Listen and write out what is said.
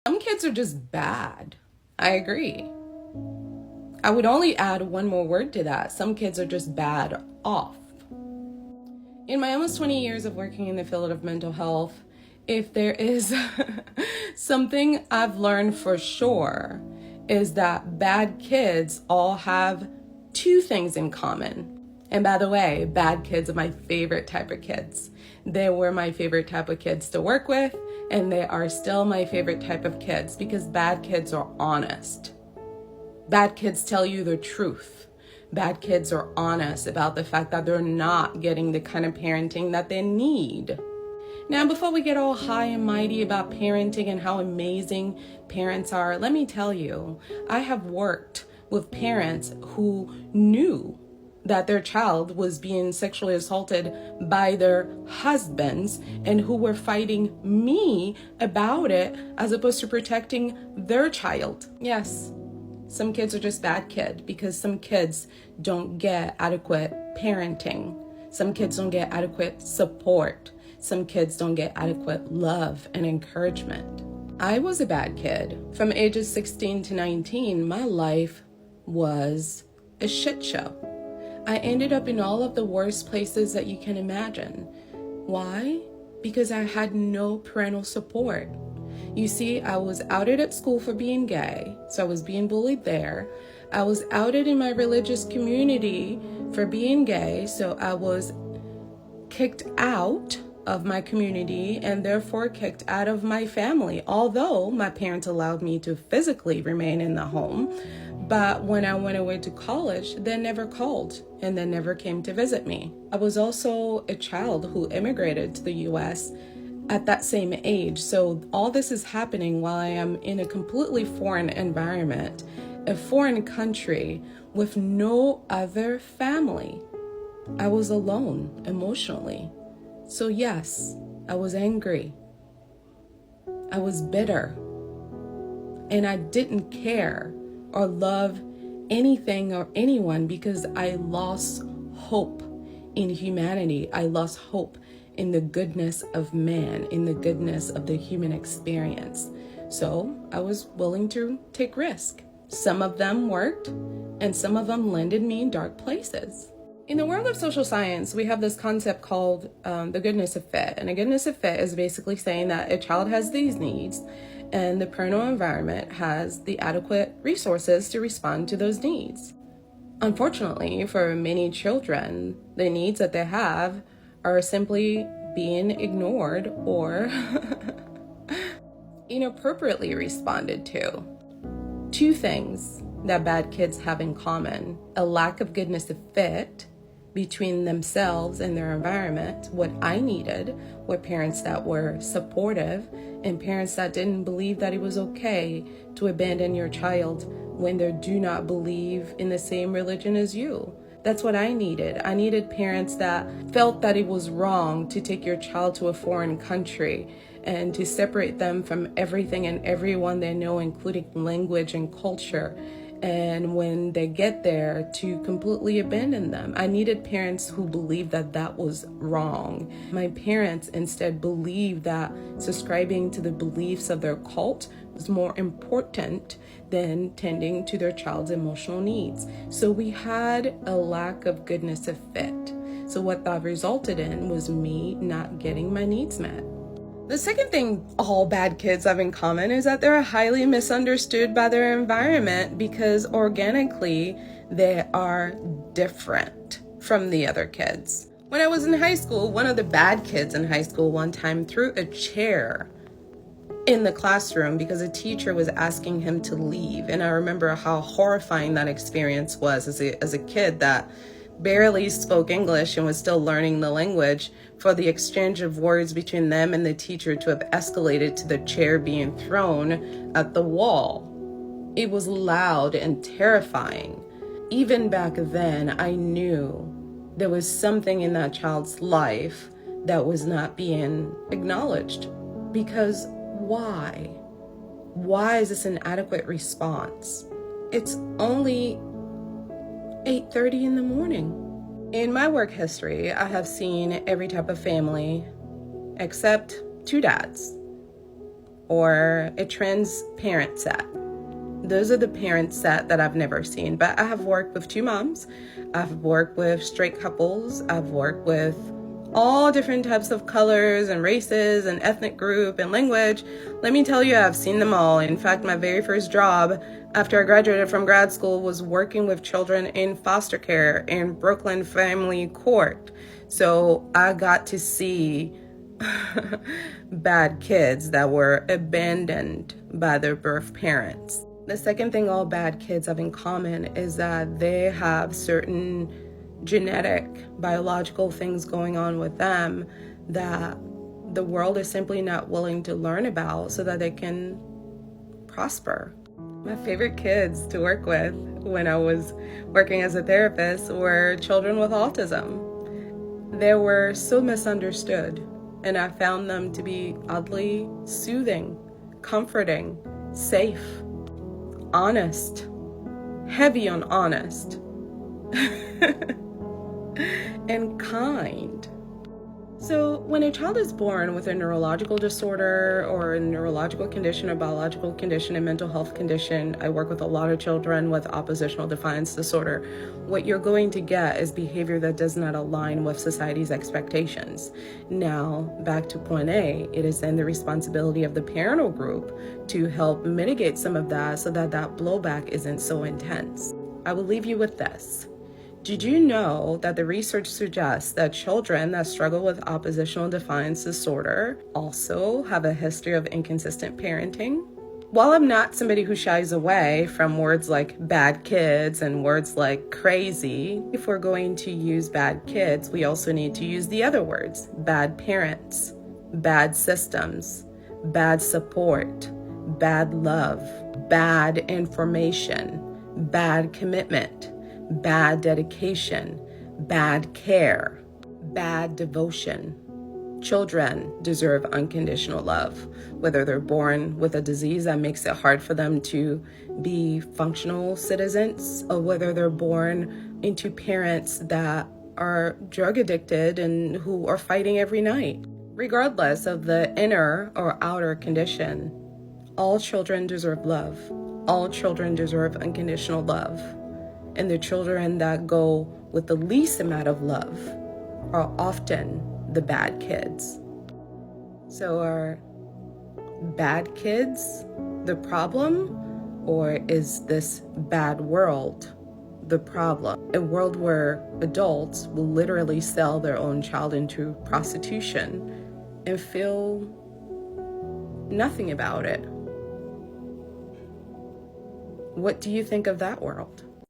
Some kids are just bad. I agree. I would only add one more word to that. Some kids are just bad off. In my almost 20 years of working in the field of mental health, if there is something I've learned for sure, is that bad kids all have two things in common. And by the way, bad kids are my favorite type of kids. They were my favorite type of kids to work with, and they are still my favorite type of kids because bad kids are honest. Bad kids tell you the truth. Bad kids are honest about the fact that they're not getting the kind of parenting that they need. Now, before we get all high and mighty about parenting and how amazing parents are, let me tell you, I have worked with parents who knew that their child was being sexually assaulted by their husbands and who were fighting me about it as opposed to protecting their child. Yes, some kids are just bad kids because some kids don't get adequate parenting. Some kids don't get adequate support. Some kids don't get adequate love and encouragement. I was a bad kid. From ages 16 to 19, my life was a shit show. I ended up in all of the worst places that you can imagine. Why? Because I had no parental support. You see, I was outed at school for being gay, so I was being bullied there. I was outed in my religious community for being gay, so I was kicked out of my community and therefore kicked out of my family, although my parents allowed me to physically remain in the home. But when I went away to college, they never called and they never came to visit me. I was also a child who immigrated to the US at that same age. So all this is happening while I am in a completely foreign environment, a foreign country with no other family. I was alone emotionally. So yes, I was angry. I was bitter. And I didn't care or love anything or anyone because I lost hope in humanity. I lost hope in the goodness of man, in the goodness of the human experience. So I was willing to take risk. Some of them worked and some of them landed me in dark places. In the world of social science, we have this concept called the goodness of fit. And a goodness of fit is basically saying that a child has these needs and the parental environment has the adequate resources to respond to those needs. Unfortunately, for many children, the needs that they have are simply being ignored or inappropriately responded to. Two things that bad kids have in common: a lack of goodness of fit between themselves and their environment, what I needed were parents that were supportive and parents that didn't believe that it was okay to abandon your child when they do not believe in the same religion as you. That's what I needed. I needed parents that felt that it was wrong to take your child to a foreign country and to separate them from everything and everyone they know, including language and culture. And when they get there, to completely abandon them. I needed parents who believed that that was wrong. My parents instead believed that subscribing to the beliefs of their cult was more important than tending to their child's emotional needs. So we had a lack of goodness of fit. So what that resulted in was me not getting my needs met. The second thing all bad kids have in common is that they're highly misunderstood by their environment because organically they are different from the other kids. When I was in high school, one of the bad kids in high school one time threw a chair in the classroom because a teacher was asking him to leave. And I remember how horrifying that experience was as a kid that barely spoke English and was still learning the language, for the exchange of words between them and the teacher to have escalated to the chair being thrown at the wall. It was loud and terrifying. Even back then, I knew there was something in that child's life that was not being acknowledged. Because why? Why is this an adequate response? It's only 8:30 in the morning. In my work history, I have seen every type of family except two dads, or a trans parent set. Those are the parent set that I've never seen. But I have worked with two moms. I've worked with straight couples. I've worked with all different types of colors and races and ethnic group and language. Let me tell you, I've seen them all. In fact, my very first job after I graduated from grad school was working with children in foster care in Brooklyn Family Court. So I got to see bad kids that were abandoned by their birth parents. The second thing all bad kids have in common is that they have certain genetic, biological things going on with them that the world is simply not willing to learn about so that they can prosper. My favorite kids to work with when I was working as a therapist were children with autism. They were so misunderstood, and I found them to be oddly soothing, comforting, safe, honest, heavy on honest, and kind. So when a child is born with a neurological disorder or a neurological condition, a biological condition, a mental health condition, I work with a lot of children with oppositional defiance disorder. What you're going to get is behavior that does not align with society's expectations. Now, back to point A, it is then the responsibility of the parental group to help mitigate some of that so that that blowback isn't so intense. I will leave you with this. Did you know that the research suggests that children that struggle with oppositional defiance disorder also have a history of inconsistent parenting? While I'm not somebody who shies away from words like bad kids and words like crazy, if we're going to use bad kids, we also need to use the other words: bad parents, bad systems, bad support, bad love, bad information, bad commitment, bad dedication, bad care, bad devotion. Children deserve unconditional love, whether they're born with a disease that makes it hard for them to be functional citizens, or whether they're born into parents that are drug addicted and who are fighting every night. Regardless of the inner or outer condition, all children deserve love. All children deserve unconditional love. And the children that go with the least amount of love are often the bad kids. So are bad kids the problem, or is this bad world the problem? A world where adults will literally sell their own child into prostitution and feel nothing about it. What do you think of that world?